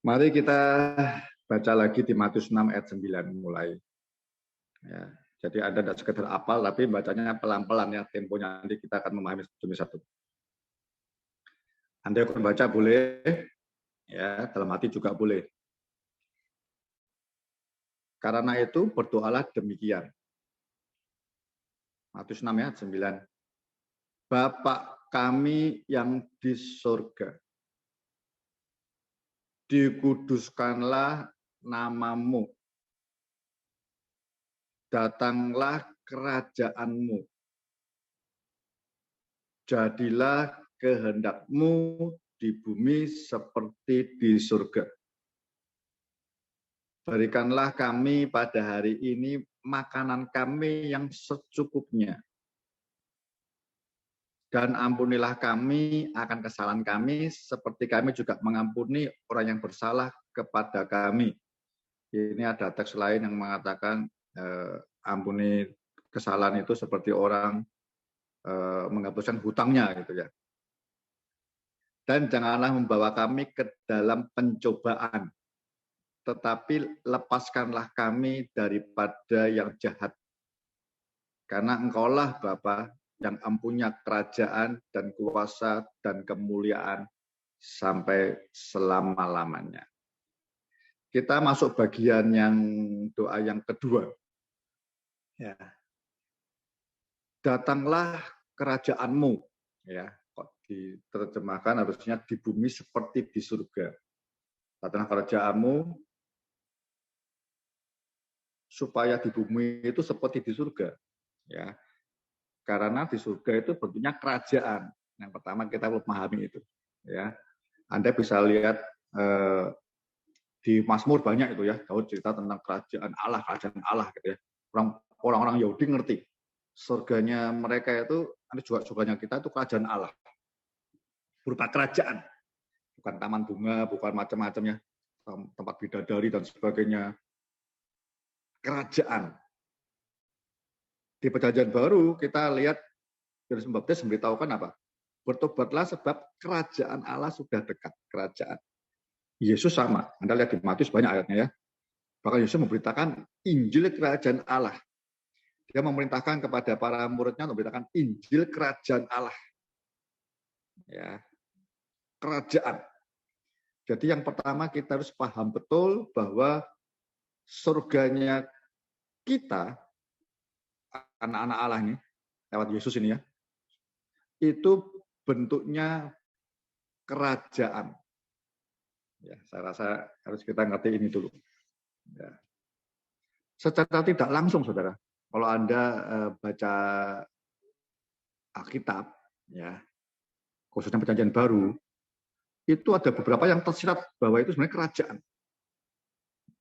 Mari kita baca lagi di Matius 6 ayat 9 mulai. Ya, jadi Anda tidak sekedar hafal, tapi bacanya pelan-pelan ya, temponya nanti kita akan memahami satu demi satu. Anda yang membaca boleh, ya dalam hati juga boleh. Karena itu berdoalah demikian. Matius 6 ayat 9. Bapa kami yang di surga, dikuduskanlah namamu, datanglah kerajaanmu, jadilah kehendakmu di bumi seperti di surga. Berikanlah kami pada hari ini makanan kami yang secukupnya. Dan ampunilah kami akan kesalahan kami, seperti kami juga mengampuni orang yang bersalah kepada kami. Ini ada teks lain yang mengatakan ampuni kesalahan itu seperti orang menghapuskan hutangnya, gitu ya. Dan janganlah membawa kami ke dalam pencobaan, tetapi lepaskanlah kami daripada yang jahat. Karena Engkaulah Bapa yang empunya kerajaan dan kuasa dan kemuliaan sampai selama-lamanya. Kita masuk bagian yang doa yang kedua. Ya. Datanglah kerajaanmu. Ya, kok diterjemahkan harusnya di bumi seperti di surga. Datanglah kerajaanmu supaya di bumi itu seperti di surga. Ya. Karena di surga itu bentuknya kerajaan. Yang pertama kita perlu memahami itu. Ya, Anda bisa lihat di Mazmur banyak itu ya, Daud cerita tentang kerajaan Allah gitu ya. Orang-orang Yahudi ngerti surganya mereka itu, juga surganya kita itu kerajaan Allah. Berupa kerajaan. Bukan taman bunga, bukan macam-macamnya, tempat bidadari dan sebagainya. Kerajaan. Di Perjanjian Baru kita lihat Yohanes Pembaptis memberitahukan apa? Bertobatlah sebab kerajaan Allah sudah dekat. Kerajaan. Yesus sama. Anda lihat di Matius banyak ayatnya ya. Bahkan Yesus memberitakan Injil kerajaan Allah. Dia memerintahkan kepada para muridnya memberitakan Injil kerajaan Allah. Ya. Kerajaan. Jadi yang pertama kita harus paham betul bahwa surganya kita, anak-anak Allah ini, lewat Yesus ini ya, itu bentuknya kerajaan. Ya, saya rasa harus kita ngerti ini dulu. Ya. Secara tidak langsung, saudara, kalau Anda baca Alkitab, ya, khususnya Perjanjian Baru, itu ada beberapa yang tersirat bahwa itu sebenarnya kerajaan.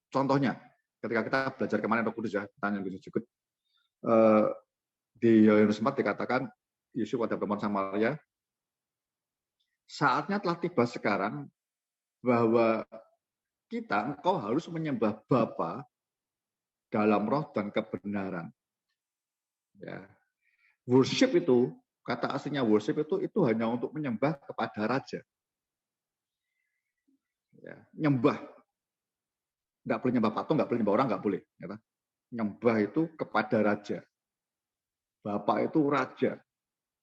Contohnya, ketika kita belajar kemarin Roh Kudus ya, tanya juga di Yohanes 4 dikatakan Yesus pada perempuan Samaria, saatnya telah tiba sekarang bahwa engkau harus menyembah Bapa dalam roh dan kebenaran. Ya. Worship itu, kata aslinya worship itu hanya untuk menyembah kepada raja. Ya. Nyembah. Nggak boleh nyembah patung, nggak boleh nyembah orang, nggak boleh. Ya. Nyembah itu kepada raja. Bapak itu raja.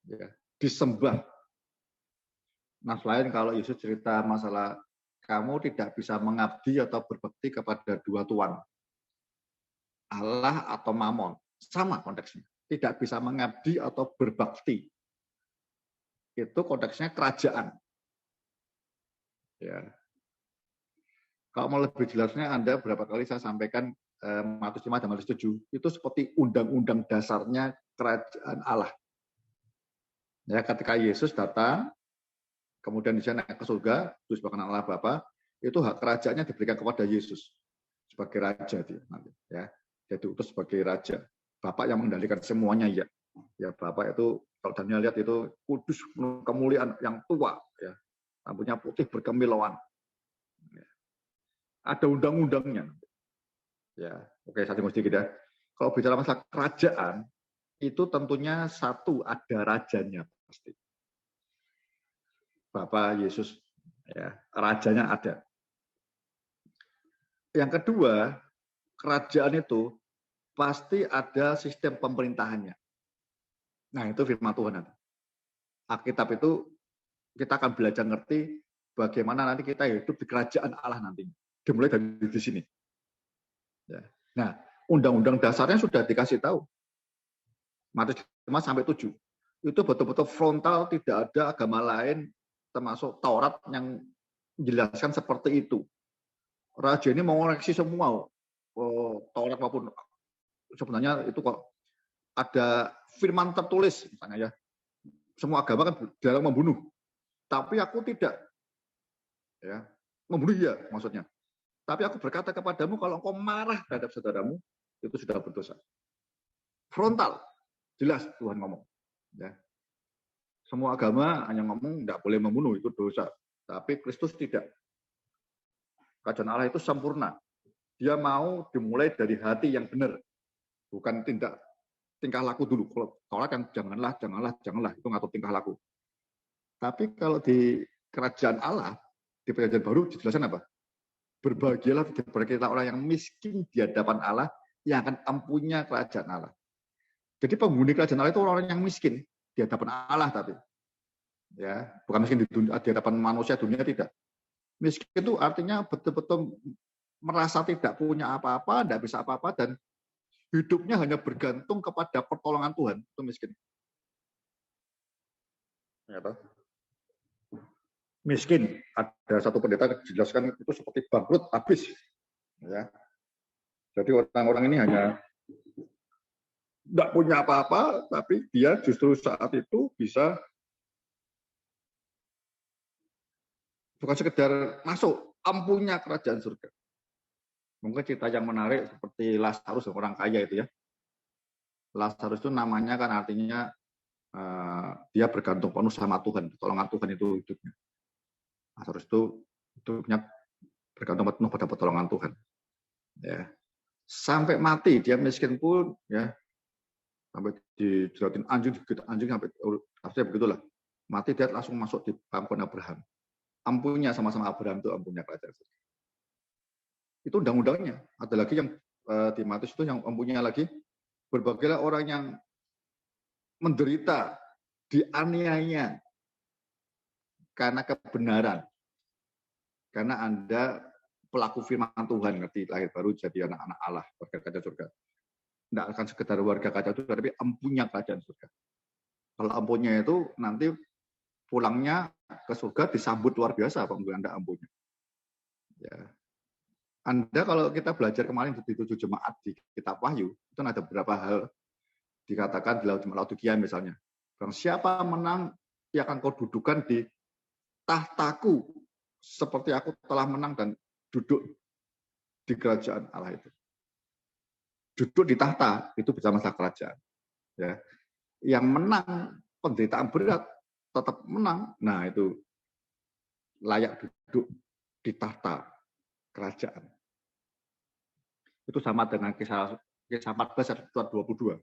Ya. Disembah. Nah, selain kalau Yesus cerita masalah kamu tidak bisa mengabdi atau berbakti kepada dua tuan, Allah atau Mamon, sama konteksnya. Tidak bisa mengabdi atau berbakti. Itu konteksnya kerajaan. Ya. Kalau mau lebih jelasnya, Anda berapa kali saya sampaikan Matius 5 dan Matius 7, itu seperti undang-undang dasarnya kerajaan Allah. Ya, ketika Yesus datang, kemudian di sana ke surga, terus bahkan Allah Bapa, itu hak kerajaannya diberikan kepada Yesus sebagai raja dia nanti. Ya, dia diutus sebagai raja. Bapak yang mengendalikan semuanya ya. Ya Bapak itu kalau Daniel lihat itu kudus kemuliaan yang tua ya. Rambutnya putih berkemilauan. Ya. Ada undang-undangnya. Ya, oke saya tunggu sedikit ya. Kalau bicara masalah kerajaan itu tentunya satu ada rajanya pasti. Bapak Yesus ya, rajanya ada. Yang kedua, kerajaan itu pasti ada sistem pemerintahannya. Nah, itu firman Tuhan. Alkitab itu kita akan belajar ngerti bagaimana nanti kita hidup di kerajaan Allah nanti. Dimulai dari di sini. Ya. Nah, undang-undang dasarnya sudah dikasih tahu. Matius 5 sampai 7. Itu betul-betul frontal, tidak ada agama lain termasuk Taurat yang menjelaskan seperti itu. Raja ini mengoreksi semua Taurat maupun sebenarnya itu kok ada firman tertulis misalnya ya. Semua agama kan dilarang membunuh. Tapi aku tidak. Ya. Membunuh ya maksudnya. Tapi aku berkata kepadamu kalau engkau marah terhadap saudaramu itu sudah berdosa. Frontal. Jelas Tuhan ngomong. Ya. Semua agama hanya ngomong tidak boleh membunuh itu dosa. Tapi Kristus tidak. Kerajaan Allah itu sempurna. Dia mau dimulai dari hati yang benar. Bukan tingkah laku dulu. Kalau Taurat kan janganlah, itu ngatur tingkah laku. Tapi kalau di kerajaan Allah, di perjanjian baru dijelaskan apa? Berbahagialah kita orang yang miskin di hadapan Allah yang akan ampunnya kerajaan Allah. Jadi penghuni kerajaan Allah itu orang yang miskin di hadapan Allah tapi ya, bukan miskin di hadapan manusia dunia tidak. Miskin itu artinya betul-betul merasa tidak punya apa-apa, tidak bisa apa-apa dan hidupnya hanya bergantung kepada pertolongan Tuhan, itu miskin. Ya, miskin, ada satu pendeta dijelaskan itu seperti bangkrut habis. Ya. Jadi orang-orang ini hanya tidak punya apa-apa, tapi dia justru saat itu bisa bukan sekedar masuk, ampunnya kerajaan surga. Mungkin cerita yang menarik seperti Lazarus, orang kaya itu ya. Lazarus itu namanya kan artinya dia bergantung penuh sama Tuhan, pertolongan Tuhan itu hidupnya. Lazarus itu hidupnya bergantung penuh pada pertolongan Tuhan. Ya. Sampai mati dia miskin pun ya. Sampai dijelatin anjing sampai harusnya begitulah. Mati dia langsung masuk di pangkuan Abraham. Ampunnya sama-sama Abraham itu ampunnya kerajaan surga. Itu undang-undangnya. Ada lagi yang di Matius itu yang ampunnya lagi, berbagailah orang yang menderita, dianiaya karena kebenaran. Karena Anda pelaku firman Tuhan, ngerti lahir baru jadi anak-anak Allah, warga kerajaan surga. Tidak akan sekedar warga kerajaan surga, tapi ampunnya kerajaan surga. Kalau ampunnya itu nanti pulangnya ke surga disambut luar biasa apabila Anda ampunnya. Ya. Anda kalau kita belajar kemarin di 7 jemaat di kitab Wahyu, itu ada beberapa hal dikatakan di Laodikia misalnya. Barang siapa menang, ia akan kau dudukan di tahtaku, seperti aku telah menang dan duduk di kerajaan Allah itu. Duduk di tahta, itu bersama kerajaan. Ya. Yang menang, penderitaan berat, tetap menang. Nah itu layak duduk di tahta kerajaan. Itu sama dengan kisah 14 ayat 22.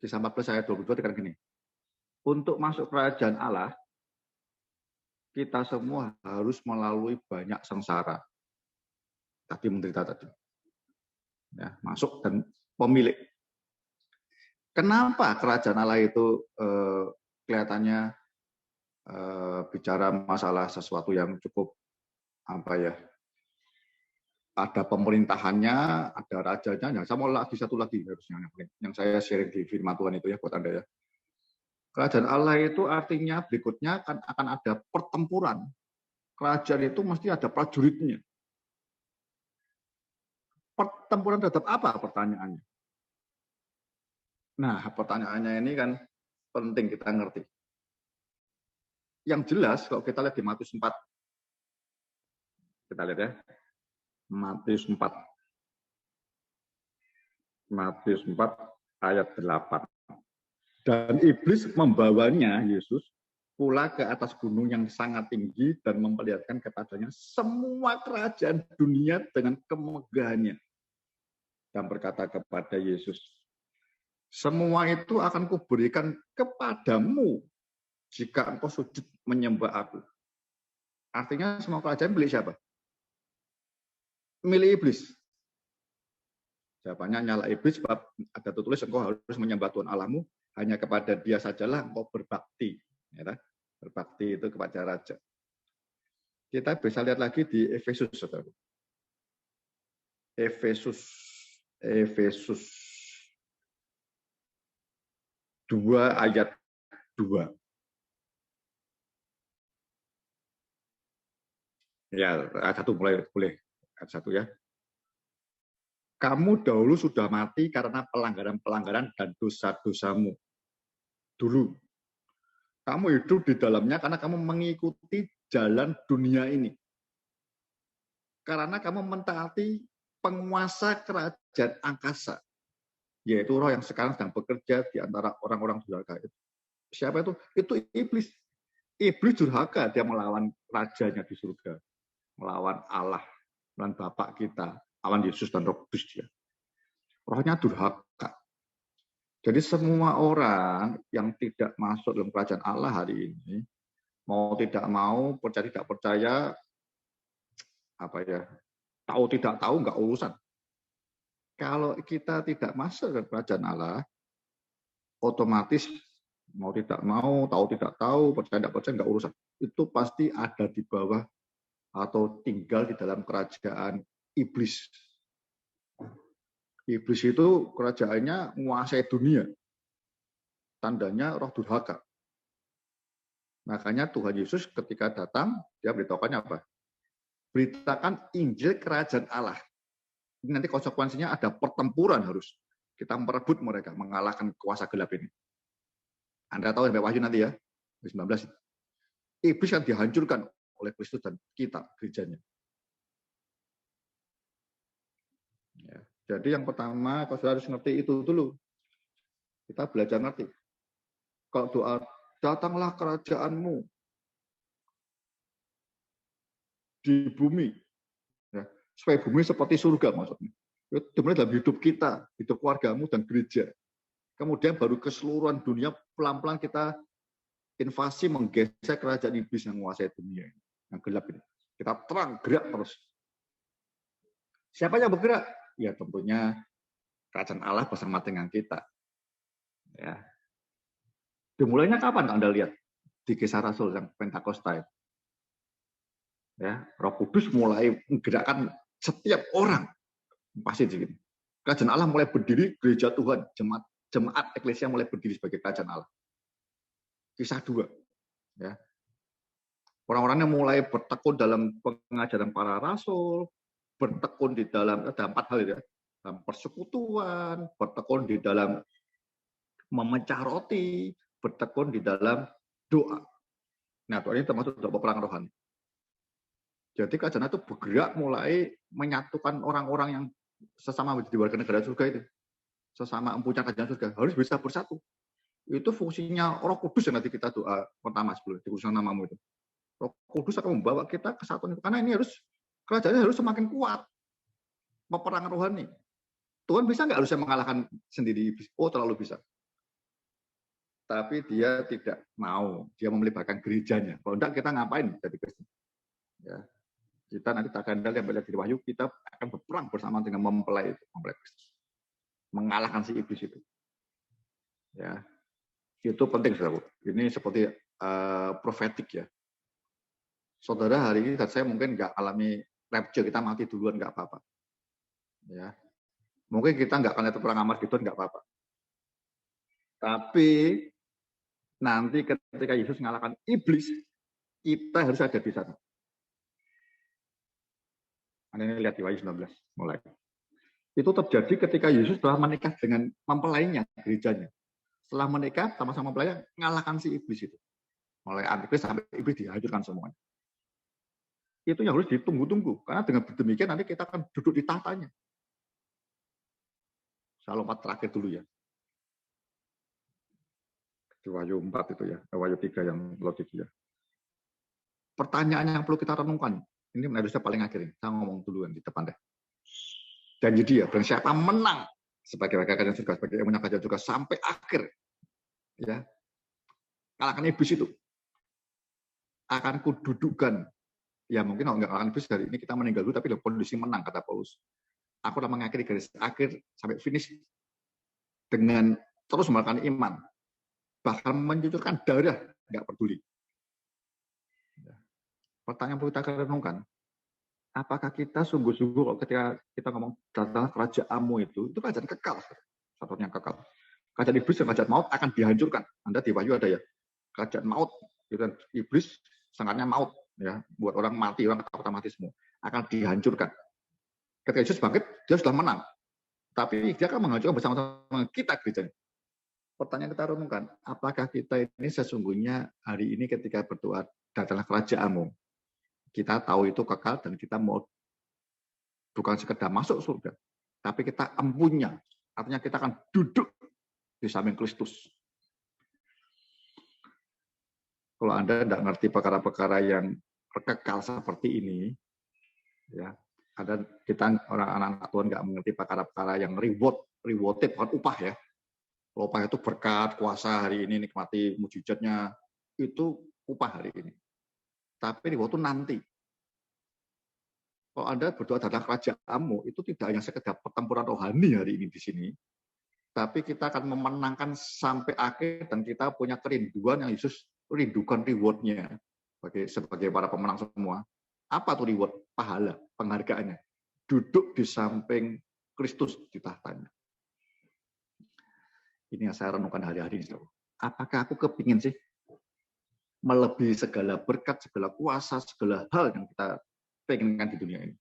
Kisah 14 ayat 22 dengan gini. Untuk masuk kerajaan Allah, kita semua harus melalui banyak sengsara. Tadi menderita tadi. Ya, masuk dan pemilik. Kenapa kerajaan Allah itu kelihatannya bicara masalah sesuatu yang cukup apa ya? Ada pemerintahannya, ada rajanya. Nah, sama lagi satu lagi harusnya yang saya sharing di firman Tuhan itu ya buat Anda ya. Kerajaan Allah itu artinya berikutnya akan ada pertempuran. Kerajaan itu mesti ada prajuritnya. Pertempuran terhadap apa pertanyaannya? Nah, pertanyaannya ini kan penting kita ngerti. Yang jelas kalau kita lihat di Matius 4. Kita lihat ya. Matius 4. Matius 4 ayat 8. Dan iblis membawanya, Yesus, pula ke atas gunung yang sangat tinggi dan memperlihatkan kepadanya semua kerajaan dunia dengan kemegahannya. Dan berkata kepada Yesus, semua itu akan kuberikan kepadamu jika engkau sujud menyembah aku. Artinya semua kerajaan milik siapa? milih iblis. Jawabannya nyala iblis, sebab ada tertulis engkau harus menyembah Tuhan Allahmu, hanya kepada Dia sajalah engkau berbakti. Ya, berbakti itu kepada raja. Kita bisa lihat lagi di Efesus, saudara. Efesus 2 ayat 2. Ya, ayat 1 mulai boleh. Ayat 1 ya. Kamu dahulu sudah mati karena pelanggaran-pelanggaran dan dosa-dosamu. Dulu. Kamu hidup di dalamnya karena kamu mengikuti jalan dunia ini. Karena kamu mentaati penguasa kerajaan angkasa, yaitu roh yang sekarang sedang bekerja di antara orang-orang durhaka itu. Siapa itu? Itu iblis. Iblis durhaka, dia melawan rajanya di surga, melawan Allah, melawan Bapa kita, melawan Yesus dan Roh Kudus dia. Rohnya durhaka. Jadi semua orang yang tidak masuk dalam kerajaan Allah hari ini, mau tidak mau, percaya tidak percaya, tahu tidak tahu nggak urusan. Kalau kita tidak masuk ke kerajaan Allah, otomatis mau tidak mau, tahu tidak tahu, percaya tidak percaya nggak urusan. Itu pasti ada di bawah atau tinggal di dalam kerajaan iblis. Iblis itu kerajaannya menguasai dunia. Tandanya roh durhaka. Makanya Tuhan Yesus ketika datang, dia beritahukannya apa? Beritakan Injil kerajaan Allah. Ini nanti konsekuensinya ada pertempuran harus. Kita merebut mereka, mengalahkan kuasa gelap ini. Anda tahu sampai Wahyu nanti ya, 19. Iblis yang dihancurkan oleh Kristus dan kita, gerejanya. Ya. Jadi yang pertama, kau harus ngerti itu dulu. Kita belajar ngerti. Kalau doa, datanglah kerajaanmu di bumi. Ya, supaya bumi seperti surga maksudnya. Dimulai dalam hidup kita, hidup keluargamu dan gereja. Kemudian baru keseluruhan dunia pelan-pelan kita invasi menggeser kerajaan iblis yang menguasai dunia ini, yang gelap ini. Kita terang, gerak terus. Siapa yang bergerak? Ya tentunya kerajaan Allah bersama dengan kita. Ya. Dimulainya kapan Anda lihat? Di Kisah Rasul yang Pentakosta. Ya, Roh Kudus mulai menggerakkan setiap orang. Pasti begini. Kerajaan Allah mulai berdiri, gereja Tuhan, jemaat eklesia mulai berdiri sebagai kerajaan Allah. Kisah 2. Ya. Orang-orangnya mulai bertekun dalam pengajaran para rasul, bertekun di dalam, ada 4 hal ya, dalam persekutuan, bertekun di dalam memecah roti, bertekun di dalam doa. Nah, doa ini termasuk doa peperangan rohani. Jadi kerajaan itu bergerak mulai menyatukan orang-orang yang sesama di warga negara surga itu. Sesama empunya kerajaan surga. Harus bisa bersatu. Itu fungsinya Roh Kudus yang nanti kita doa pertama sebelum dikhususkan namamu itu. Roh Kudus akan membawa kita ke kesatuan itu. Karena ini harus, kerajaannya harus semakin kuat. Peperangan rohani. Tuhan bisa nggak harusnya mengalahkan sendiri iblis? Oh, terlalu bisa. Tapi dia tidak mau. Dia melibatkan gerejanya. Kalau enggak, kita ngapain jadi Kristen? Ya. Kita nanti tak akan lihat di Wahyu, kita akan berperang bersama dengan mempelai itu, mempelai Kristus. Mengalahkan si iblis itu. Ya. Itu penting, saudara. Ini seperti profetik ya. Saudara hari ini saya mungkin nggak alami rapture, kita mati duluan nggak apa-apa. Ya. Mungkin kita nggak akan lihat perang Armageddon nggak apa-apa. Tapi nanti ketika Yesus mengalahkan iblis, kita harus ada di sana. Anda ini lihat di Wahyu 19 mulai. Itu terjadi ketika Yesus telah menikah dengan mempelainya, gerejanya. Setelah menikah sama-sama mempelainya, mengalahkan si iblis itu. Mulai antikris sampai iblis dihancurkan semuanya. Itu yang harus ditunggu-tunggu. Karena dengan demikian nanti kita akan duduk di tahtanya. Saya lompat terakhir dulu ya. Di Wahyu 4 itu ya. Wahyu 3 yang logik ya. Pertanyaan yang perlu kita renungkan. Ini harusnya paling akhir ini. Saya ngomong duluan di depan deh. Janji dia, dan siapa menang sebagai kerajaan surga, sebagai ilmunya kerajaan surga sampai akhir, ya, kalahkan iblis itu, akan kududukan Ya mungkin kalau nggak kalahkan iblis hari ini kita meninggal dulu, tapi kondisi menang, kata Paulus. Aku telah mengakhiri garis akhir sampai finish dengan terus melakukan iman. Bahkan mencucurkan darah, nggak peduli. Pertanyaan perlu kita renungkan, apakah kita sungguh-sungguh kalau ketika kita ngomong datanglah kerajaanmu itu kerajaan kekal, satunya kekal. Kerajaan iblis dan kerajaan maut akan dihancurkan. Anda di Wahyu ada ya, kerajaan maut, iblis sangatnya maut, ya, buat orang mati, orang ketakutan mati semua, akan dihancurkan. Ketika Yesus bangkit, dia sudah menang. Tapi dia akan menghancurkan bersama-sama kita gerejanya. Pertanyaan kita renungkan, apakah kita ini sesungguhnya hari ini ketika berdoa, datanglah kerajaanmu, kita tahu itu kekal dan kita mau bukan sekedar masuk surga, tapi kita empunya, artinya kita akan duduk di samping Kristus. Kalau Anda tidak ngerti perkara-perkara yang kekal seperti ini, ya, ada kita orang anak-anak Tuhan nggak mengerti perkara-perkara yang rewarded, bukan upah ya. Upah itu berkat, kuasa hari ini, nikmati mujizatnya, itu upah hari ini. Tapi reward itu nanti. Kalau Anda berdoa datang kerajaanmu, itu tidak hanya sekedar pertempuran rohani hari ini di sini, tapi kita akan memenangkan sampai akhir dan kita punya kerinduan yang Yesus rindukan reward-nya sebagai para pemenang semua. Apa tuh reward? Pahala, penghargaannya. Duduk di samping Kristus di tahtanya. Ini yang saya renungkan hari-hari ini. Apakah aku kepingin sih melebihi segala berkat, segala kuasa, segala hal yang kita pengenkan di dunia ini?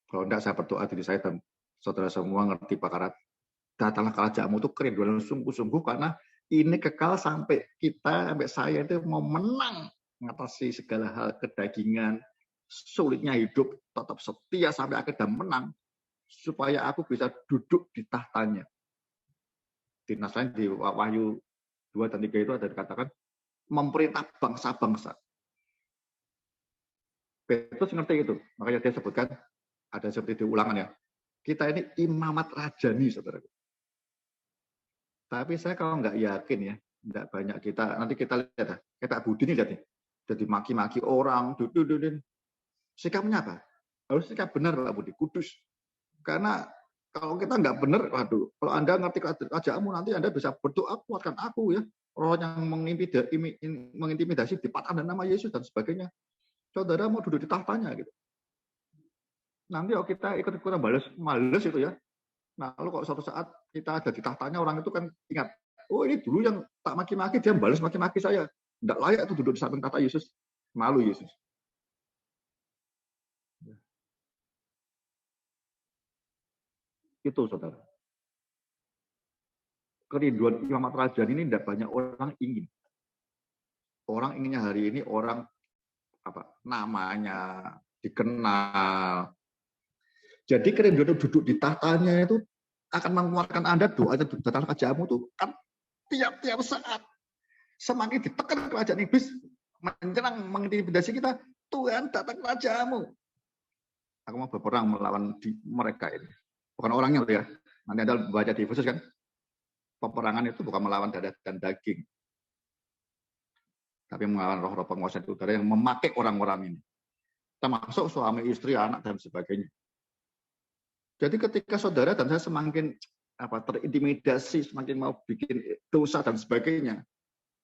Kalau enggak, saya berdoa diri saya dan saudara semua ngerti perkara datanglah kerajaanmu itu kerinduan sungguh-sungguh, karena ini kekal sampai kita, sampai saya itu mau menang mengatasi segala hal kedagingan, sulitnya hidup, tetap setia sampai akhir dan menang, supaya aku bisa duduk di tahtanya. Di nas lain di Wahyu 2 dan 3 itu ada dikatakan memerintah bangsa-bangsa. Petrus ngerti itu, makanya dia sebutkan ada seperti di Ulangan ya. Kita ini imamat rajani, saudara. Tapi saya kalau nggak yakin ya, nggak banyak kita. Nanti kita lihat, kayak Budi ini lihat nih, jadi maki-maki orang, sikapnya apa? Harus sikap benar Pak Budi, kudus. Karena kalau kita nggak benar, waduh, kalau Anda ngerti kerajaanmu, nanti Anda bisa berdoa, kuatkan aku ya. Roh yang mengintimidasi dipatahkan nama Yesus dan sebagainya. Saudara mau duduk di tahtanya gitu. Nanti kalau kita ikut-ikutan males itu ya. Nah, lalu kalau suatu saat kita ada di tahtanya, orang itu kan ingat, oh ini dulu yang tak maki-maki, dia balas maki-maki saya. Tidak layak itu duduk di samping tahta Yesus. Malu Yesus. Itu saudara. Kerinduan imamat rajani ini tidak banyak orang ingin. Orang inginnya hari ini orang namanya dikenal. Jadi kerinduan duduk di tahtanya itu akan menguatkan Anda, doanya datang kerajaanmu itu kan tiap-tiap saat. Semakin ditekan kerajaan iblis menyerang, mengintimidasi kita, Tuhan datang kerajaanmu. Aku mau berperang melawan mereka ini. Bukan orangnya ya. Nanti Anda baca di Efesus kan. Peperangan itu bukan melawan darah dan daging, tapi melawan roh-roh penguasa udara yang memakai orang-orang ini. Termasuk suami, istri, anak, dan sebagainya. Jadi ketika saudara dan saya semakin terintimidasi, semakin mau bikin dosa dan sebagainya,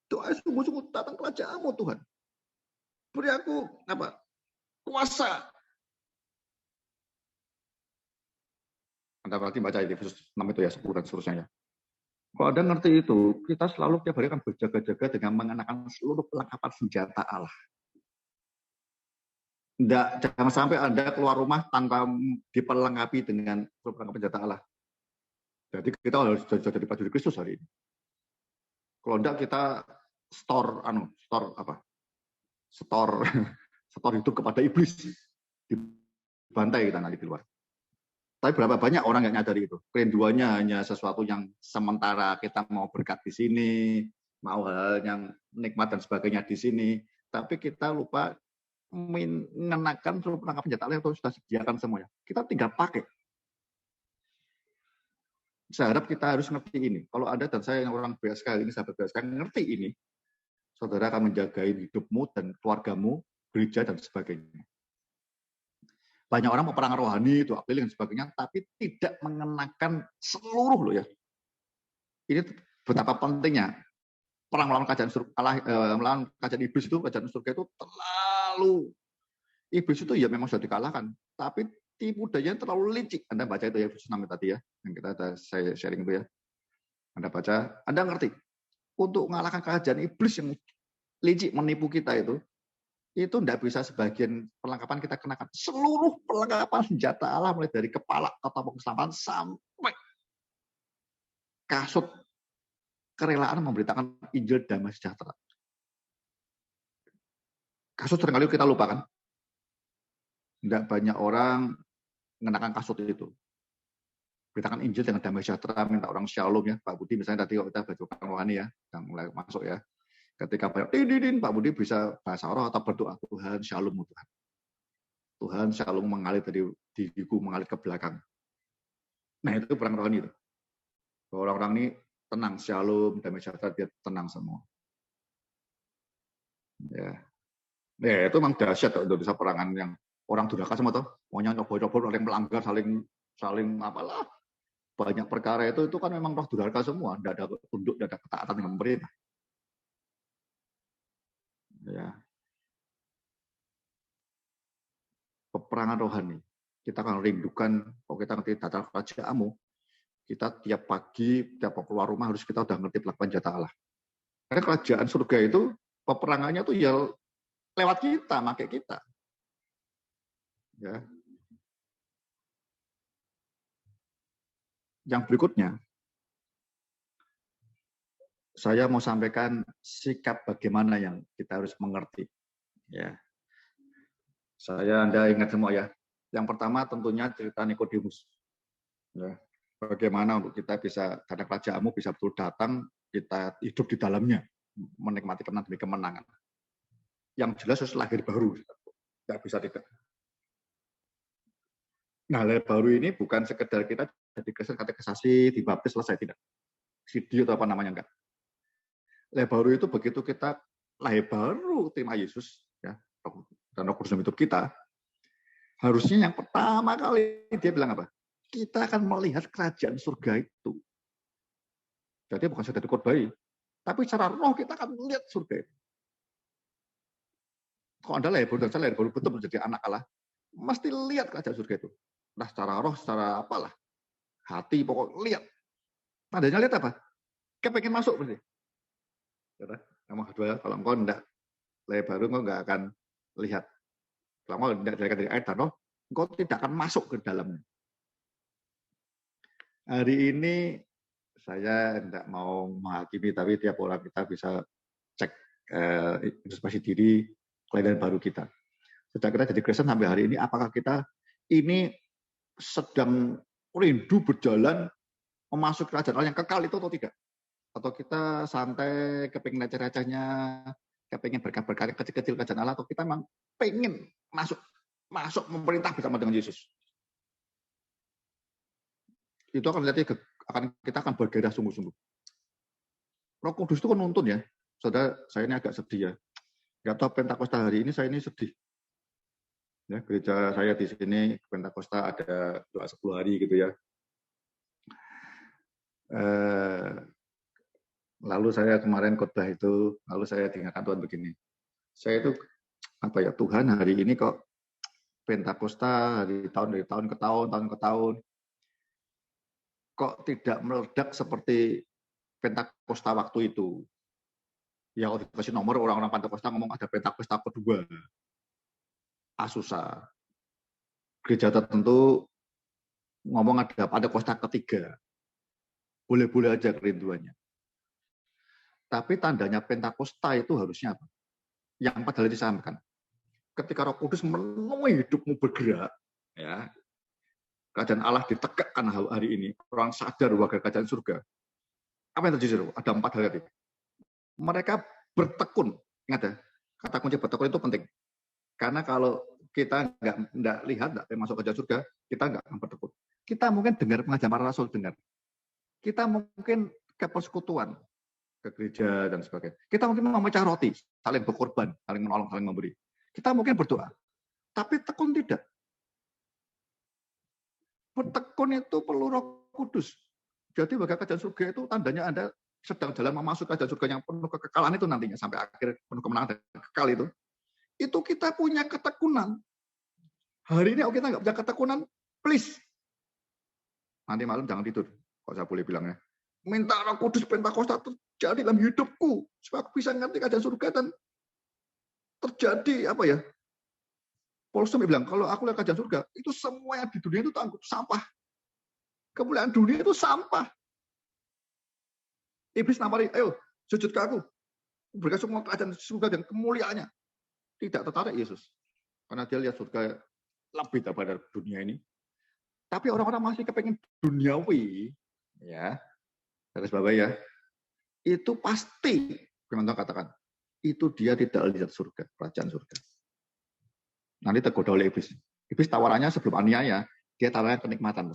doa sungguh-sungguh datang kerajaanmu Tuhan. Beri aku kuasa. Anda berarti baca di Efesus 6 itu ya, 10 dan seterusnya ya. Kalau Anda ngerti itu, kita selalu tiap hari akan berjaga-jaga dengan mengenakan seluruh perlengkapan senjata Allah. Jangan sampai Anda keluar rumah tanpa diperlengkapi dengan perlengkapan senjata Allah. Jadi kita harus jadi prajurit Kristus hari ini. Kalau enggak kita store hidup kepada iblis, dibantai kita nanti di luar. Tapi berapa banyak orang yang nyadari itu? Kerinduannya hanya sesuatu yang sementara, kita mau berkat di sini, mau hal yang nikmat dan sebagainya di sini, tapi kita lupa mengenakan seluruh perlengkapan senjata Allah yang sudah sediakan semuanya. Kita tinggal pakai. Saya harap kita harus ngerti ini. Kalau Anda dan saya yang orang BSK ini, sahabat BSK, ngerti ini, saudara akan menjaga hidupmu dan keluargamu, gereja, dan sebagainya. Banyak orang peperangan rohani, doa keliling, dan sebagainya, tapi tidak mengenakan seluruh loh ya. Ini betapa pentingnya perang melawan kerajaan melawan kerajaan iblis itu, kerajaan surga itu terlalu, iblis itu ya memang sudah dikalahkan, tapi tipu dayanya terlalu licik. Anda baca itu ya, Yesus 6 tadi ya, yang saya sharing itu ya. Anda baca, Anda ngerti. Untuk mengalahkan kerajaan iblis yang licik menipu kita itu tidak bisa sebagian perlengkapan kita kenakan. Seluruh perlengkapan senjata Allah, mulai dari kepala, tombak keselamatan, sampai kasut kerelaan memberitakan Injil damai sejahtera. Kasut seringkali kita lupakan. Tidak banyak orang mengenakan kasut itu. Beritakan Injil dengan damai sejahtera, minta orang shalom ya. Pak Budi misalnya tadi kita baca rohani ya, yang mulai masuk ya. Ketika Pak Budi bisa bahasa roh atau berdoa, Tuhan shalom Tuhan. Tuhan shalom mengalir dari diriku, mengalir ke belakang. Nah itu perang rohani itu. Orang-orang ini tenang, shalom, damai sejahtera, dia tenang semua. Ya, itu memang dahsyat untuk bisa perangan yang orang durhaka semua tuh, maunya nyoba-nyoba, saling melanggar, saling apalah. Banyak perkara itu kan memang roh durhaka semua, tidak ada tunduk, tidak ada ketaatan dengan pemerintah. Ya. Peperangan rohani. Kita akan rindukan, kalau kita ngerti tata kerajaanmu, kita tiap pagi, tiap keluar rumah harus kita udah ngerti pelakuan jatah Allah. Karena kerajaan surga itu, peperangannya tuh ya lewat kita, pakai kita. Ya. Yang berikutnya, saya mau sampaikan sikap bagaimana yang kita harus mengerti. Ya. Anda ingat semua ya. Yang pertama tentunya cerita Nikodemus. Ya. Bagaimana untuk kita bisa, karena kerajaanmu bisa betul datang, kita hidup di dalamnya, menikmati kemenangan demi kemenangan. Yang jelas harus lahir baru. Tidak bisa tidak. Nah, lahir baru ini bukan sekedar kita jadi Kristen, katekisasi, dibaptis, selesai, tidak. Video atau apa namanya, enggak. Lahir baru itu begitu kita lahir baru terima Yesus, ya, dan Roh Kudus hidup kita, harusnya yang pertama kali dia bilang apa? Kita akan melihat kerajaan surga itu. Jadi bukan sekedar dikhotbahi, tapi secara roh kita akan melihat surga itu. Kalau Anda lahir baru, dan saya lahir baru betul menjadi anak Allah, mesti lihat kerajaan surga itu. Nah, secara roh, secara apalah, hati, pokok lihat. Tandanya lihat apa? Kepengen masuk berarti. Nomor kedua, kalau engkau tidak lahir baru, engkau nggak akan lihat. Kalau engkau tidak dari air dan roh, engkau tidak akan masuk ke dalamnya. Hari ini saya tidak mau menghakimi, tapi tiap orang kita bisa cek introspeksi diri, kelainan baru kita. Sejak kita jadi Kristen sampai hari ini, apakah kita ini sedang rindu berjalan memasuki kerajaan Allah yang kekal itu atau tidak? Atau kita santai, kepingin receh-recehnya, kepingin berkah-berkah kecil-kecil kerajaan Allah, atau kita memang pengen masuk memerintah bersama dengan Yesus? Itu akan kita akan bergairah sungguh-sungguh. Roh Kudus itu kan nuntun ya. Saudara, saya ini agak sedih ya. Nggak tahu Pentakosta hari ini saya ini sedih. Ya, gereja saya di sini Pentakosta ada doa 10 hari gitu ya. Lalu saya kemarin khotbah itu, lalu saya dengarkan Tuhan begini. Saya itu apa ya, Tuhan hari ini kok Pentakosta dari tahun ke tahun kok tidak meledak seperti Pentakosta waktu itu. Ya kalau dikasih nomor orang-orang Pentakosta ngomong ada Pentakosta kedua. Susah. Gereja tertentu ngomong ada Pentakosta ketiga. Boleh-boleh aja kerinduannya. Tapi tandanya Pentakosta itu harusnya apa? Yang padahal disampaikan. Ketika Roh Kudus memenuhi hidupmu bergerak, ya, kerajaan Allah ditegakkan hari ini. Orang sadar warga kerajaan surga. Apa yang terjadi? Ada 4 hal tadi. Mereka bertekun. Ingat ya, kata kunci bertekun itu penting. Karena kalau kita nggak lihat, nggak masuk kerajaan surga, kita nggak akan bertekun. Kita mungkin dengar pengajaran para rasul, dengar. Kita mungkin ke persekutuan. ke gereja dan sebagainya. Kita mungkin memecah roti, saling berkorban, saling menolong, saling memberi. Kita mungkin berdoa, tapi tekun tidak. Bertekun itu perlu Roh Kudus. Jadi bagi kerajaan surga itu tandanya Anda sedang jalan memasuki kerajaan surga yang penuh kekekalan itu nantinya sampai akhir penuh kemenangan dan kekal itu. Itu kita punya ketekunan. Hari ini kita nggak punya ketekunan, please. Nanti malam jangan tidur, kalau saya boleh bilang ya. Minta Roh Kudus Pentakosta terjadi dalam hidupku supaya aku bisa ngerti kerajaan surga dan terjadi apa ya? Paul Stom bilang kalau aku lihat kerajaan surga itu semua yang di dunia itu tangguh sampah. Kemuliaan dunia itu sampah. Iblis nawari, ayo sujud ke aku. Berikan semua kerajaan surga dan kemuliaannya. Tidak tertarik Yesus. Karena dia lihat surga lebih daripada dunia ini. Tapi orang-orang masih kepengen duniawi, ya. Garis bawah ya. Itu pasti, firman Tuhan katakan, itu dia tidak lihat surga, kerajaan surga. Nanti tergoda oleh iblis. Iblis tawarannya sebelum aniaya, dia tawarannya kenikmatan.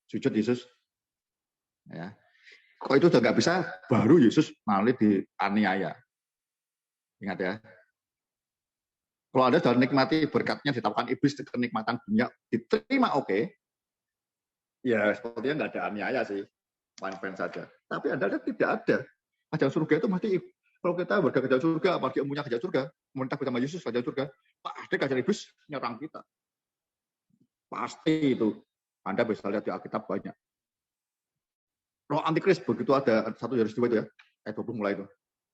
Sujud Yesus. Ya. Kok itu udah nggak bisa, baru Yesus malah dianiaya. Ingat ya. Kalau Anda sudah nikmati berkatnya ditawarkan iblis, kenikmatan dunia, diterima oke. Ya sepertinya nggak ada aniaya sih. Fine-fine saja. Tapi Anda lihat tidak ada. Kerajaan surga itu mesti, kalau kita warga kerajaan surga, apalagi umumnya kerajaan surga, memerintah bersama Yesus kerajaan surga, pasti kerajaan iblis nyerang kita. Pasti itu. Anda bisa lihat di Alkitab banyak. Roh antikris begitu ada 1 Yohanes 2 itu ya, ayat 20 mulai itu.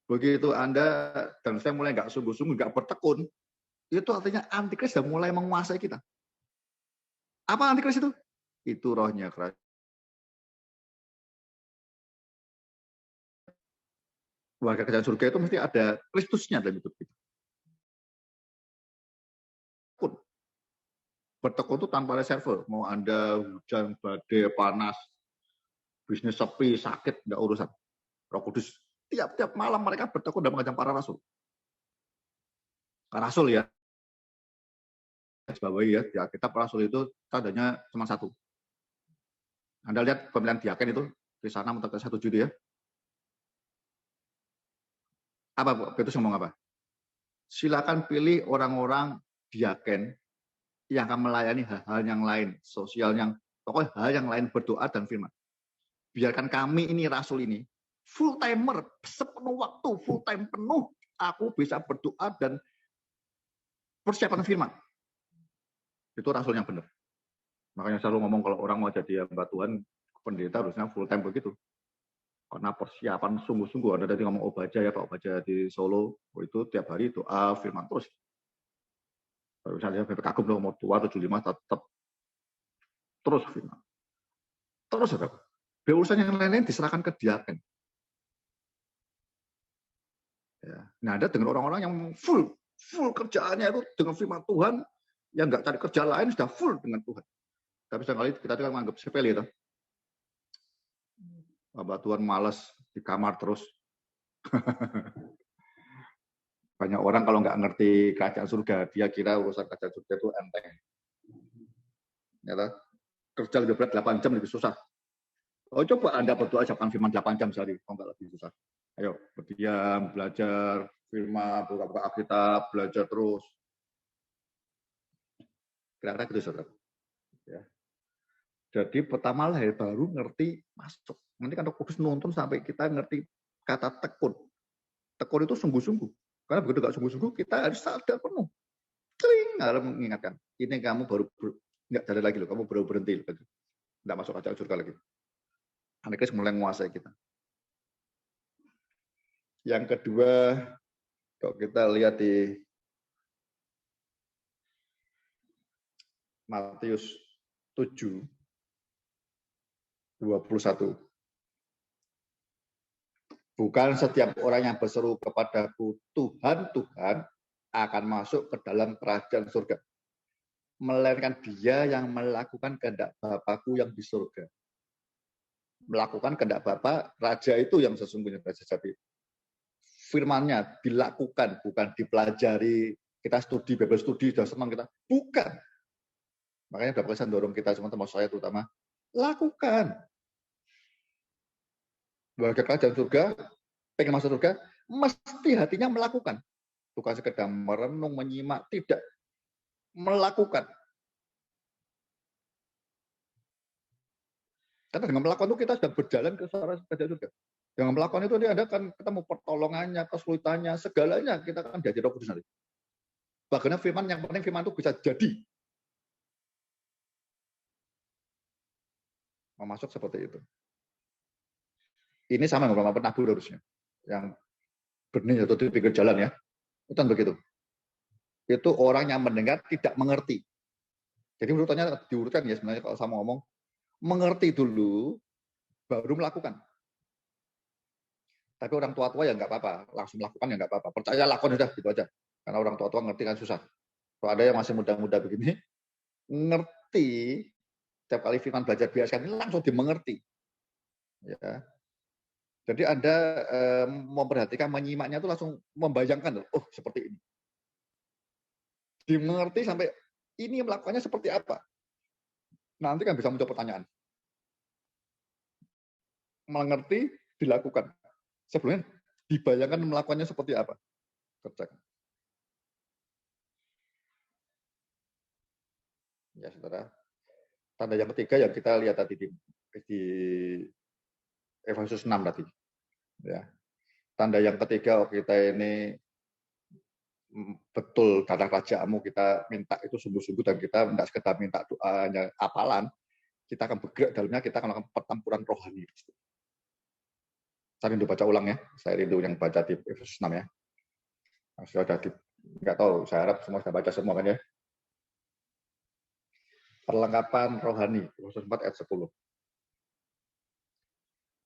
Begitu Anda dan saya mulai nggak sungguh-sungguh, nggak bertekun, itu artinya antikris sudah mulai menguasai kita. Apa antikris itu? Itu rohnya kerajaan. Warga kerajaan surga itu mesti ada Kristusnya dalam hidup kita. Bertekun itu tanpa reserve. Mau Anda hujan, badai, panas, bisnis sepi, sakit, nggak urusan. Roh Kudus. Tiap-tiap malam mereka bertekun dalam kerajaan para rasul. Rasul ya. Sebagai ya, di Alkitab rasul itu tandanya cuma satu. Anda lihat pemilihan diaken itu, di sana menurut 1 Juli ya. Apa Petrus ngomong apa? Silakan pilih orang-orang diaken yang akan melayani hal-hal yang lain, sosial yang pokoknya hal yang lain, berdoa dan firman. Biarkan kami ini rasul ini full timer, sepenuh waktu, full time penuh, aku bisa berdoa dan persiapan firman. Itu rasul yang benar. Makanya selalu ngomong kalau orang mau jadi hamba Tuhan, pendeta harusnya full time begitu. Karena persiapan sungguh-sungguh. Ada tadi ngomong Obaja ya, Pak Obaja di Solo, itu tiap hari doa firman terus. Baru saya kagum dong, mau tua 75 tetap terus firman. Terus ada. Urusan yang lain-lain diserahkan ke diaken. Ya. Nah, ada dengan orang-orang yang full kerjaannya itu dengan firman Tuhan, yang nggak cari kerja lain sudah full dengan Tuhan. Tapi sekali kita kan menganggap sepele itu. Hamba Tuhan malas di kamar terus. Banyak orang kalau nggak ngerti kerajaan surga, dia kira urusan kerajaan surga itu enteng. Ya, kerja lebih berat 8 jam lebih susah. Oh, coba Anda berdoa siapkan firman 8 jam sehari, kalau nggak lebih susah. Ayo, berdiam, belajar firman, buka-buka Alkitab, belajar terus. Kira-kira gitu, saudara. Ya. Jadi pertama lahir baru ngerti masuk. Nanti kan Roh Kudus nonton sampai kita ngerti kata tekun. Tekun itu sungguh-sungguh. Karena begitu nggak sungguh-sungguh, kita harus sadar penuh. Kering, harus mengingatkan. Ini kamu baru nggak sadar lagi loh, kamu baru berhenti lagi. Nggak masuk kerajaan surga lagi. Antikris mulai menguasai kita. Yang kedua, kalau kita lihat di Matius 7, 21. Bukan setiap orang yang berseru kepadaku, Tuhan, Tuhan, akan masuk ke dalam kerajaan surga. Melainkan dia yang melakukan kehendak Bapa-Ku yang di surga. Melakukan kehendak Bapa, Raja itu yang sesungguhnya Raja sejati. Firman-Nya dilakukan, bukan dipelajari, kita studi, Bible studi, sudah senang kita. Bukan. Makanya Bapak Pesan dorong kita semua, termasuk saya terutama, lakukan. Warga kerajaan surga, pengen masuk surga, mesti hatinya melakukan. Bukan sekedar merenung, menyimak, tidak. Melakukan. Karena dengan melakukan itu kita sudah berjalan ke arah kerajaan surga. Dengan melakukan itu Anda akan ketemu pertolongannya, kesulitannya, segalanya kita akan diajar Roh Kudus nanti. Bagaimana firman, yang penting firman itu bisa jadi. Memasuk seperti itu. Ini sama dengan penabur harusnya. Yang benih atau di pinggir jalan ya. Itu kan begitu. Itu orang yang mendengar tidak mengerti. Jadi urutannya diurutkan ya sebenarnya kalau saya mau ngomong. Mengerti dulu, baru melakukan. Tapi orang tua-tua ya nggak apa-apa. Langsung melakukan ya nggak apa-apa. Percaya lakukan sudah, gitu aja. Karena orang tua-tua ngerti kan susah. Kalau ada yang masih muda-muda begini, ngerti, setiap kali firman belajar biasa ini langsung dimengerti. Ya. Jadi Anda memperhatikan, menyimaknya itu langsung membayangkan, oh seperti ini. Dimengerti sampai ini melakukannya seperti apa. Nanti kan bisa muncul pertanyaan. Mengerti, dilakukan. Sebelumnya dibayangkan melakukannya seperti apa. Kerjakan. Ya, saudara. Tanda yang ketiga yang kita lihat tadi di Efesus 6 tadi. Ya. Tanda yang ketiga, kita ini betul karena kerajaanmu kita minta itu sungguh-sungguh dan kita tidak sekedar minta doanya apalan, kita akan bergerak dalamnya, kita akan melakukan pertempuran rohani. Saya rindu baca ulang ya, saya rindu yang baca di Efesus 6 ya. Sudah nggak tahu, saya harap semua sudah baca semua kan ya. Perlengkapan rohani, Efesus 4 ayat 10.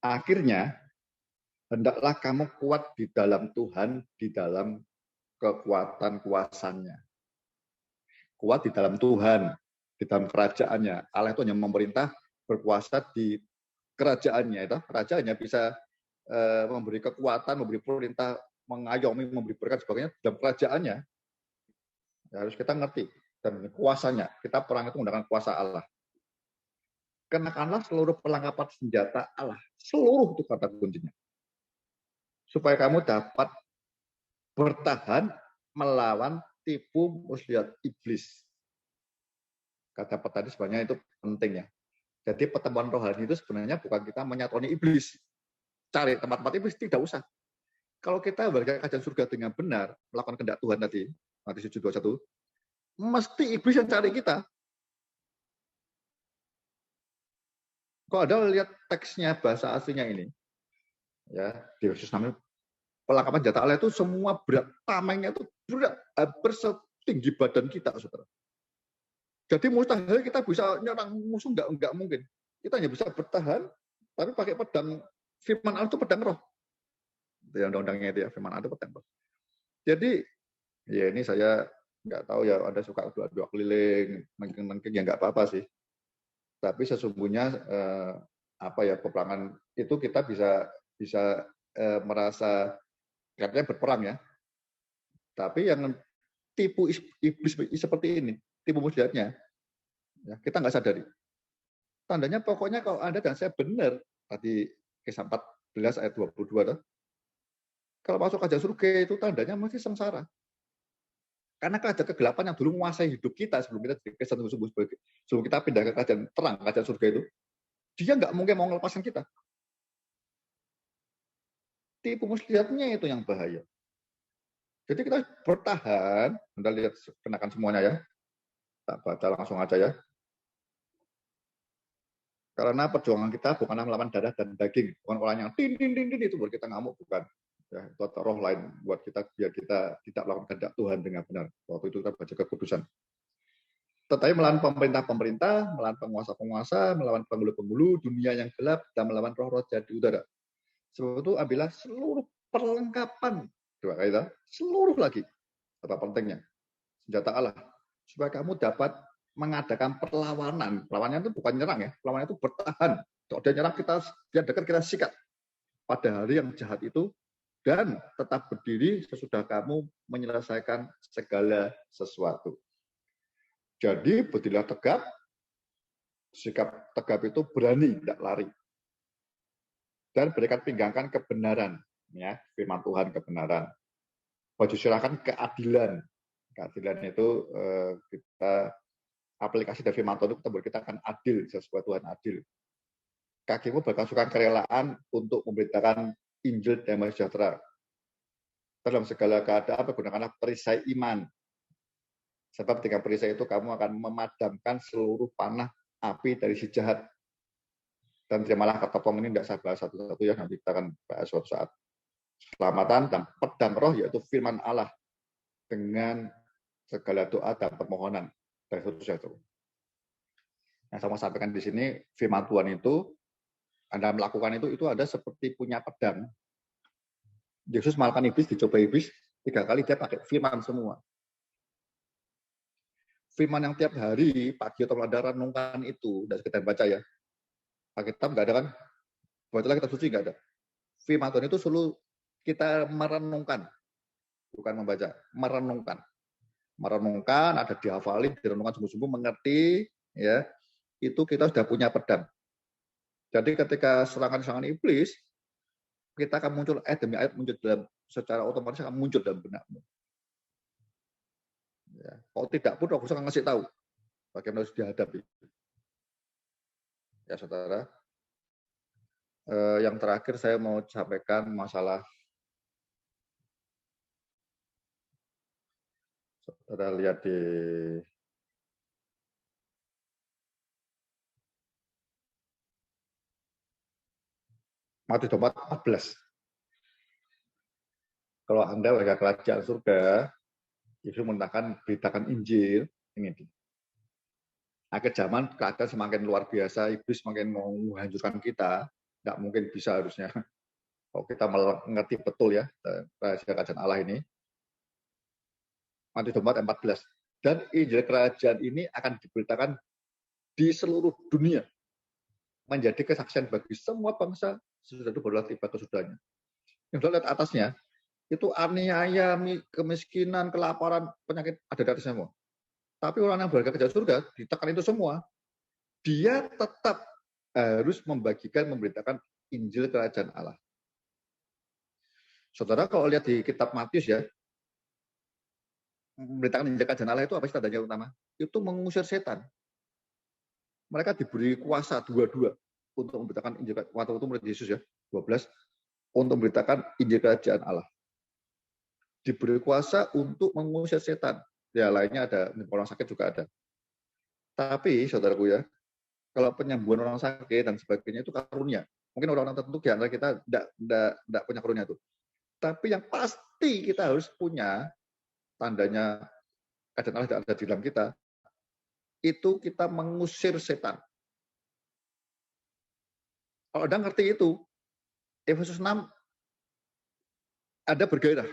Akhirnya, hendaklah kamu kuat di dalam Tuhan, di dalam kekuatan kuasanya. Kuat di dalam Tuhan, di dalam kerajaannya. Allah itu hanya memerintah, berkuasa di kerajaannya. Itu kerajaannya bisa memberi kekuatan, memberi perintah, mengayomi, memberi berkat sebagainya dalam kerajaannya. Ya, harus kita ngerti dan kuasanya. Kita perang itu menggunakan kuasa Allah. Kenakanlah seluruh perlengkapan senjata Allah. Seluruh itu kata kuncinya. Supaya kamu dapat bertahan melawan tipu muslihat iblis. Kata tadi sebenarnya itu penting ya. Jadi pertemuan rohani itu sebenarnya bukan kita menyatroni iblis. Cari tempat-tempat iblis, tidak usah. Kalau kita warga kerajaan surga dengan benar, melakukan kehendak Tuhan tadi, Matius 7:21, mesti iblis yang cari kita. Kalau Anda lihat teksnya, bahasa aslinya ini, ya di Yesus namanya, perlengkapan senjata Allah itu semua berat, tamengnya itu berat, hampir setinggi badan kita, saudara. Jadi mustahil kita bisa nyerang musuh, nggak mungkin. Kita hanya bisa bertahan, tapi pakai pedang, firman Allah itu pedang roh. Itu yang undang-undangnya itu ya, firman Allah itu pedang roh. Jadi, ya ini saya nggak tahu ya, Anda suka dua-dua keliling, mungkin ya nggak apa-apa sih. Tapi sesungguhnya peperangan itu kita bisa merasa katanya berperang ya. Tapi yang tipu iblis seperti ini, tipu muslihatnya, ya, kita nggak sadari. Tandanya pokoknya kalau Anda dan saya benar, tadi Kisah 14 ayat 22, kalau masuk kerajaan surga itu tandanya mesti sengsara. Karena kerajaan kegelapan yang dulu menguasai hidup kita sebelum kita sebelum kita pindah ke kerajaan terang, kerajaan surga itu, dia nggak mungkin mau melepaskan kita. Tipu muslihatnya itu yang bahaya. Jadi kita bertahan, Anda lihat kenakan semuanya ya. Tak baca langsung aja ya. Karena perjuangan kita bukanlah melawan darah dan daging, bukan orang yang tin itu buat kita ngamuk, bukan. Ya, itu roh lain buat kita biar kita tidak melakukan kehendak Tuhan dengan benar. Waktu itu kita baca kekudusan. Tetapi melawan pemerintah, melawan penguasa-penguasa, melawan penghulu-penghulu, dunia yang gelap, dan melawan roh-roh jahat di udara. Sebab itu ambillah seluruh perlengkapan, seluruh lagi, apa pentingnya, senjata Allah, supaya kamu dapat mengadakan perlawanan. Perlawanan itu bukan nyerang ya, perlawanan itu bertahan. Kalau dia nyerang kita, dia dekat kita sikat pada hari yang jahat itu, dan tetap berdiri sesudah kamu menyelesaikan segala sesuatu. Jadi berdirilah tegap, sikap tegap itu berani, tidak lari. dan berikan pinggangkan kebenaran, ya, firman Tuhan kebenaran. Baju silahkan keadilan. Keadilan itu kita aplikasi dari firman Tuhan itu kita akan adil, sesuai Tuhan adil. Kakimu berkasukan kerelaan untuk memberitakan Injil damai sejahtera. Dalam segala keadaan pergunakanlah perisai iman. Sebab dengan perisai itu kamu akan memadamkan seluruh panah api dari si jahat. Dan terimalah ketopong ini, tidak saya bahas satu-satu ya, nanti kita akan bahas suatu saat. Keselamatan dan pedang roh, yaitu firman Allah, dengan segala doa dan permohonan. Dan seterusnya itu. Yang saya mau sampaikan di sini, firman Tuhan itu, Anda melakukan itu ada seperti punya pedang. Yesus mengalahkan iblis, dicoba iblis, 3 kali dia pakai firman semua. Firman yang tiap hari, pagi atau malam renungkan itu, dan kita baca ya. Alkitab nggak ada kan? Bacalah kitab suci nggak ada. Firman Tuhan itu selalu kita merenungkan, bukan membaca, merenungkan. Merenungkan, ada dihafalin, direnungkan sungguh-sungguh, mengerti, ya. Itu kita sudah punya pedang. Jadi ketika serangan-serangan iblis, kita akan muncul ayat demi ayat, muncul dalam secara otomatis akan muncul dalam benakmu. Ya. Kalau tidak pun Roh Kudus akan ngasih tahu bagaimana harus dihadapi. Ya saudara. Yang terakhir saya mau sampaikan masalah, saudara lihat di Matius 14. Kalau Anda warga kerajaan surga, Yesus menentangkan beritakan Injil ini. Akhir zaman keadaan semakin luar biasa, iblis semakin mau menghancurkan kita, nggak mungkin bisa harusnya. Kalau kita mengerti betul ya rahasia kerajaan Allah ini. Matius 14. Dan Injil kerajaan ini akan diberitakan di seluruh dunia, menjadi kesaksian bagi semua bangsa, sesudah itu barulah tiba kesudahnya. Yang sudah lihat atasnya, itu aniaya, kemiskinan, kelaparan, penyakit ada di atasnya semua. Tapi orang yang berharga kerajaan surga ditekan itu semua. Dia tetap harus membagikan, memberitakan Injil kerajaan Allah. Saudara kalau lihat di kitab Matius ya, memberitakan Injil kerajaan Allah itu apa sih tandanya utama? Itu mengusir setan. Mereka diberi kuasa dua-dua untuk memberitakan Injil, waktu itu murid Yesus ya, 12, untuk memberitakan Injil kerajaan Allah. Diberi kuasa untuk mengusir setan. Ya lainnya ada, orang sakit juga ada. Tapi saudaraku ya, kalau penyembuhan orang sakit dan sebagainya itu karunia. Mungkin orang-orang tertentu di antara kita tidak punya karunia itu. Tapi yang pasti kita harus punya, tandanya kerajaan Allah ada di dalam kita, itu kita mengusir setan. Kalau Anda ngerti itu, Efesus 6 ada bergairah.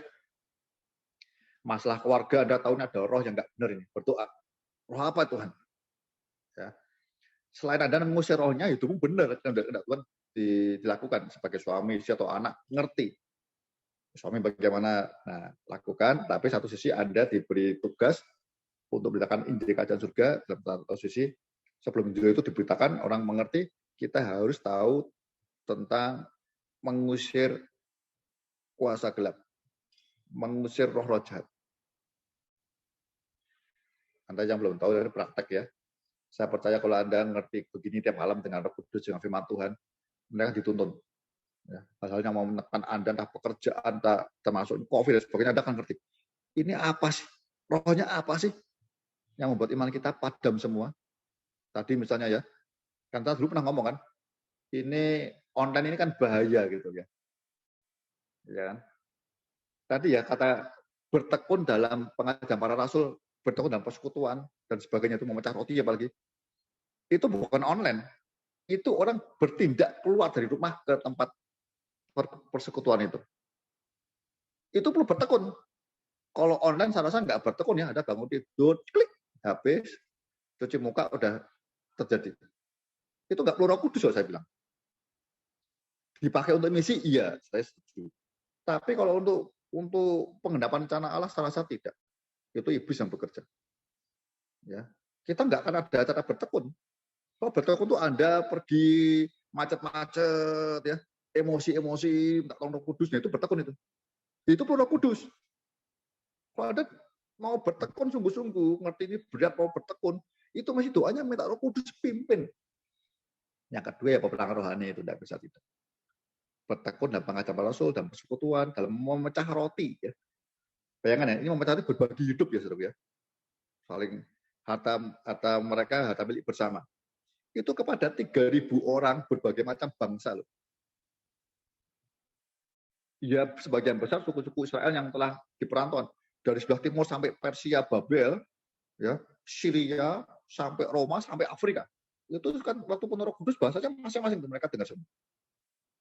Masalah keluarga Anda tahu ada roh yang nggak benar ini, berdoa. Roh apa Tuhan? Ya. Selain Anda mengusir rohnya, itu pun benar. Tuhan dilakukan sebagai suami, istri atau anak, ngerti. Suami bagaimana lakukan, tapi satu sisi Anda diberi tugas untuk memberitakan Injil kerajaan surga, dalam satu sisi sebelum Injil itu diberitakan, orang mengerti, kita harus tahu tentang mengusir kuasa gelap, mengusir roh-roh jahat. Anda yang belum tahu, ini praktek ya. Saya percaya kalau Anda ngerti begini tiap malam dengan Roh Kudus, dengan firman Tuhan, mereka dituntun. Ya, hal-hal yang mau menekan Anda, entah pekerjaan, entah termasuk COVID dan sebagainya, Anda akan ngerti. Ini apa sih? Rohnya apa sih? Yang membuat iman kita padam semua. Tadi misalnya ya, kan kita dulu pernah ngomong kan, ini online ini kan bahaya gitu ya. Ya kan? Tadi ya kata bertekun dalam pengajaran para rasul, bertekun dalam persekutuan dan sebagainya, itu memecah roti apalagi. Itu bukan online. Itu orang bertindak keluar dari rumah ke tempat persekutuan itu. Itu perlu bertekun. Kalau online saya rasa nggak bertekun ya, ada bangun tidur, klik, habis, cuci muka, udah terjadi. Itu nggak perlu Roh Kudus, saya bilang. Dipakai untuk misi, iya, saya setuju. Tapi kalau untuk penggenapan rencana Allah, saya rasa tidak. Itu iblis yang bekerja. Ya, kita nggak akan ada acara bertekun. Kalau bertekun itu Anda pergi macet-macet, ya, emosi-emosi, minta tolong Roh Kudus, nah itu bertekun itu. Itu pun Roh Kudus. Kalau ada mau bertekun sungguh-sungguh, ngerti ini berat mau bertekun, itu masih doanya minta Roh Kudus pimpin. Yang kedua ya peperangan rohani itu tidak bisa tidak. Bertekun dalam pengajaran Rasul, dalam persekutuan, dalam memecah roti. Ya. Bayangkan ya, ini memecah roti berbagi hidup ya saudara ya. Saling harta mereka, harta milik bersama. Itu kepada 3.000 orang berbagai macam bangsa loh. Ya sebagian besar suku-suku Israel yang telah di perantauan dari sebelah timur sampai Persia, Babel, ya, Syria, sampai Roma, sampai Afrika. Itu kan waktu penuh Roh Kudus bahasanya masing-masing mereka dengar semua.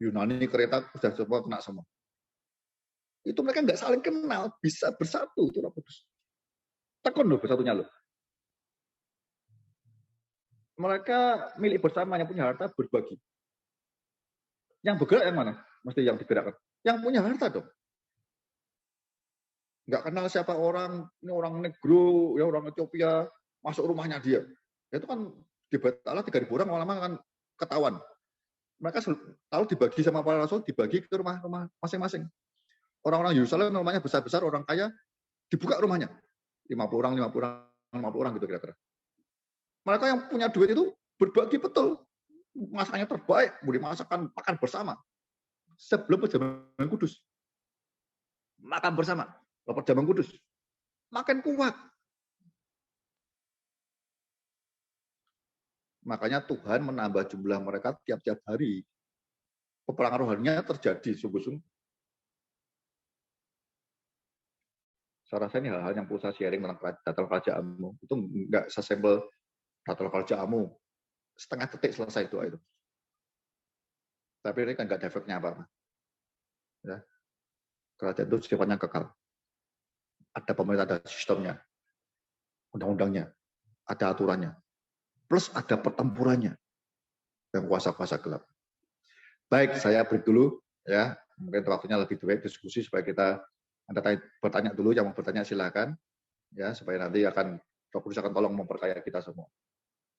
Yunani, Kreta sudah semua kena semua. Itu mereka nggak saling kenal, bisa bersatu itu Roh Kudus. Tekun loh bersatunya loh. Mereka milik bersamanya punya harta berbagi. Yang bergerak yang mana? Mesti yang digerakkan. Yang punya harta dong. Nggak kenal siapa orang, ini orang negro, ya orang Ethiopia, masuk rumahnya dia. Itu kan di Bait Allah 3.000 orang lama-lama kan ketahuan. Mereka tahu dibagi sama para rasul, dibagi ke rumah-rumah masing-masing. Orang-orang Yerusalem rumahnya besar-besar, orang kaya, dibuka rumahnya. 50 orang, 50 orang, 50 orang gitu kira-kira. Mereka yang punya duit itu berbagi betul. Masakannya terbaik, boleh masakan makan bersama. Sebelum perjamuan kudus. Makan bersama. Kalau perjamuan kudus. Makin kuat. Makanya Tuhan menambah jumlah mereka tiap-tiap hari. Peperangan rohaninya terjadi sungguh-sungguh. Saya rasa ini hal-hal yang perlu saya sharing tentang data kerajaanmu. Itu enggak sesimpel data kerajaanmu. Setengah detik selesai doa itu. Tapi ini kan enggak ada efeknya apa-apa. Ya. Kerajaan itu sifatnya kekal. Ada pemerintah, ada sistemnya. Undang-undangnya. Ada aturannya. Plus ada pertempurannya. Yang kuasa-kuasa gelap. Baik, saya break dulu. Ya, mungkin waktunya lebih baik diskusi supaya kita Anda bertanya dulu, yang mau bertanya silakan. Ya, supaya nanti Roh Kudus akan tolong memperkaya kita semua.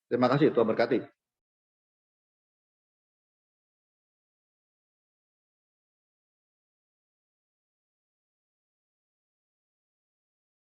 Terima kasih, Tuhan berkati.